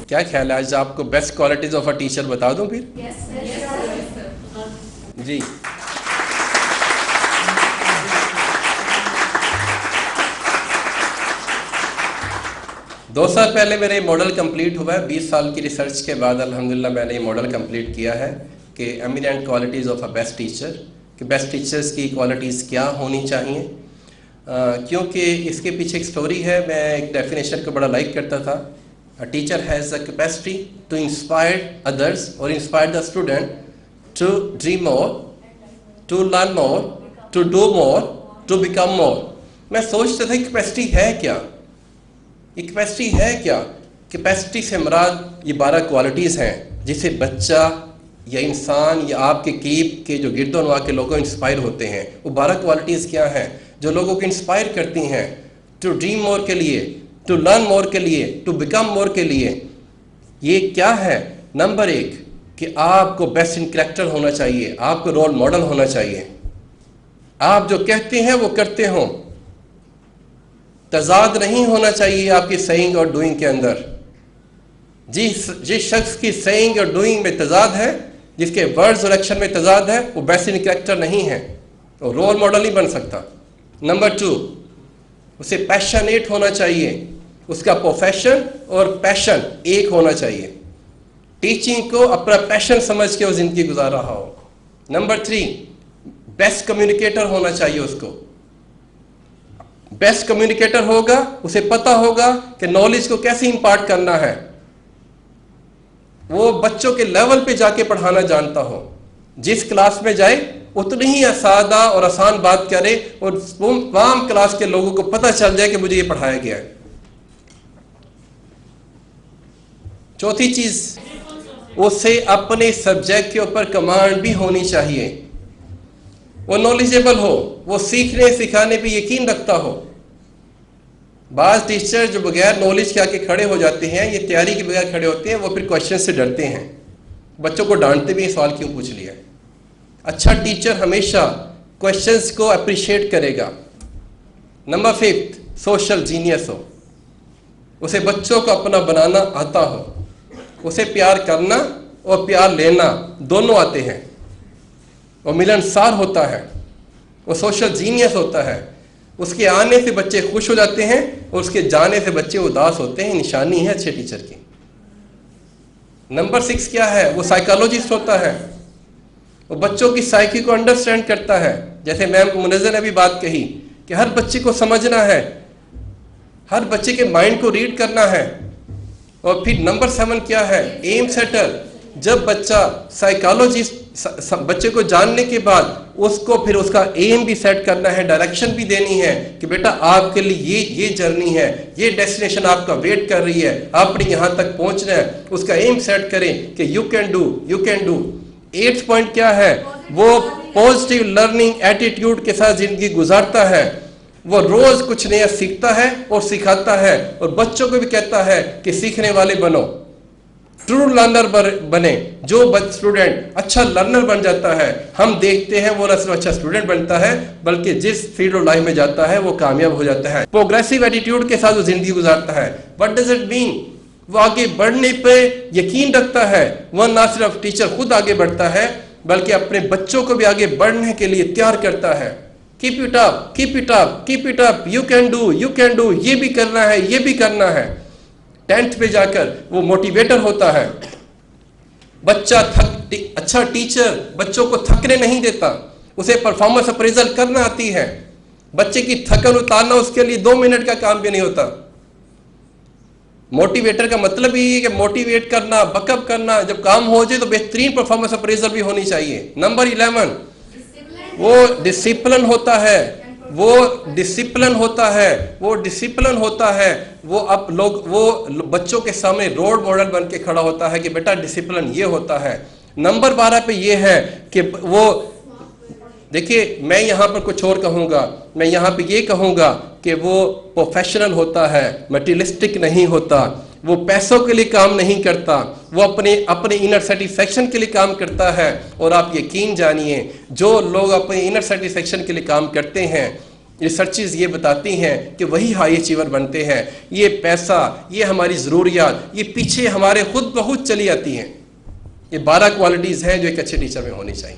क्या ख्याल है, आज आपको best qualities of a teacher बता दूं फिर? जी। दो साल पहले मेरे मॉडल कंप्लीट हुआ है। 20 साल की रिसर्च के बाद अल्हम्दुलिल्लाह मैंने ये मॉडल कंप्लीट किया है कि eminent qualities of a best teacher, कि बेस्ट टीचर्स की क्वालिटीज़ क्या होनी चाहिए। क्योंकि इसके पीछे एक स्टोरी है। मैं एक डेफिनेशन को बड़ा लाइक करता था। A teacher has a capacity to inspire others और inspire the student to dream more, to learn more, to do more, to become more. मैं सोचता था कैपेसिटी है क्या, ये कैपेसिटी है क्या। कैपेसिटी से मुराद ये 12 क्वालिटीज़ हैं जिसे बच्चा या इंसान या आपके कीप के जो गिरदोनवा के लोगों इंस्पायर होते हैं। वो 12 क्वालिटीज़ क्या हैं जो लोगों को इंस्पायर करती हैं टू ड्रीम मोर के लिए, टू लर्न मोर के लिए, टू बिकम मोर के लिए। ये क्या है? नंबर 1 कि आपको बेस्ट इन कैरेक्टर होना चाहिए, आपको रोल मॉडल होना चाहिए, आप जो कहते हैं वो करते हों, तजाद नहीं होना चाहिए आपकी सेइंग और डूइंग के अंदर। जिस शख्स की सेइंग और डूइंग में तजाद है, जिसके वर्ड्स और एक्शन में तजाद है, वो बेस्ट इन कैरेक्टर नहीं है, वो रोल मॉडल नहीं बन सकता। नंबर 2, उसे पैशनेट होना चाहिए, उसका प्रोफेशन और पैशन एक होना चाहिए, टीचिंग को अपना पैशन समझ के वो जिंदगी गुजार रहा हो। नंबर 3, बेस्ट कम्युनिकेटर होना चाहिए उसको। बेस्ट कम्युनिकेटर होगा, उसे पता होगा कि नॉलेज को कैसे इंपार्ट करना है, वो बच्चों के लेवल पे जाके पढ़ाना जानता हो, जिस क्लास में जाए उतनी ही सादा और आसान बात करे और तमाम क्लास के लोगों को पता चल जाए कि मुझे ये पढ़ाया गया है। चौथी चीज, उसे अपने सब्जेक्ट के ऊपर कमांड भी होनी चाहिए, वो नॉलेजेबल हो, वो सीखने सिखाने पे यकीन रखता हो। बाज़ टीचर जो बगैर नॉलेज के आके खड़े हो जाते हैं, ये तैयारी के बगैर खड़े होते हैं, वो फिर क्वेश्चन से डरते हैं, बच्चों को डांटते भी सवाल क्यों पूछ लिया। अच्छा टीचर हमेशा क्वेश्चंस को अप्रिशिएट करेगा। नंबर 5, सोशल जीनियस हो, उसे बच्चों को अपना बनाना आता हो, उसे प्यार करना और प्यार लेना दोनों आते हैं, वो मिलनसार होता है, वो सोशल जीनियस होता है। उसके आने से बच्चे खुश हो जाते हैं और उसके जाने से बच्चे उदास होते हैं। निशानी है अच्छे टीचर की। नंबर 6 क्या है? वो साइकोलॉजिस्ट होता है, वो बच्चों की साइकी को अंडरस्टैंड करता है। जैसे मैम मुनज़्ज़र ने भी बात कही कि हर बच्चे को समझना है, हर बच्चे के माइंड को रीड करना है। और फिर नंबर 7 क्या है? एम सेटर। जब बच्चा साइकोलॉजिस्ट बच्चे को जानने के बाद उसको फिर उसका एम भी सेट करना है, डायरेक्शन भी देनी है कि बेटा आपके लिए ये जर्नी है, ये डेस्टिनेशन आपका वेट कर रही है, आपने यहाँ तक पहुँचना है। उसका एम सेट करें कि you can do, you can do. 8th point क्या है? वो पॉजिटिव लर्निंग एटीट्यूड के साथ जिंदगी गुजारता है, वो रोज कुछ नया सीखता है और सिखाता है और बच्चों को भी कहता है कि सीखने वाले बनो, ट्रू लर्नर बने। जो स्टूडेंट अच्छा लर्नर बन जाता है, हम देखते हैं वो न सिर्फ अच्छा स्टूडेंट बनता है बल्कि जिस फील्ड ऑफ लाइफ में जाता है वो कामयाब हो जाता है। प्रोग्रेसिव एटीट्यूड के साथ वो जिंदगी गुजारता है। What does it mean? वो आगे बढ़ने पे यकीन रखता है। वह ना सिर्फ टीचर खुद आगे बढ़ता है बल्कि अपने बच्चों को भी आगे बढ़ने के लिए तैयार करता है। Keep it up, keep it up, keep it up, you can do, you can do. ये भी करना है, ये भी करना है। 10th पे जाकर वो मोटिवेटर होता है। बच्चा अच्छा टीचर बच्चों को थकने नहीं देता, उसे परफॉर्मेंस अप्रेजल करना आती है। बच्चे की थकन उतारना उसके लिए 2 मिनट का काम भी नहीं होता। मोटिवेटर का मतलब ही है कि मोटिवेट करना, बकअप करना। जब काम हो जाए तो बेहतरीन परफॉर्मेंस अप्रेजल भी होनी चाहिए। नंबर 11, वो डिसिप्लिन होता है, वो डिसिप्लिन होता है, वो डिसिप्लिन होता है। वो बच्चों के सामने रोल मॉडल बन के खड़ा होता है कि बेटा डिसिप्लिन ये होता है। नंबर 12 पे ये है कि वो देखिए, मैं यहाँ पर कुछ और कहूँगा, मैं यहाँ पे ये कहूँगा कि वो प्रोफेशनल होता है, मटेरियलिस्टिक नहीं होता। वो पैसों के लिए काम नहीं करता, वो अपने इनर सेटिस्फेक्शन के लिए काम करता है। और आप यकीन जानिए, जो लोग अपने इनर सेटिस्फेक्शन के लिए काम करते हैं रिसर्चेज ये बताती हैं कि वही हाई अचीवर बनते हैं। ये पैसा, ये हमारी ज़रूरियात, ये पीछे हमारे खुद ब खुद चली आती हैं। ये 12 क्वालिटीज़ हैं जो एक अच्छे टीचर में होनी चाहिए।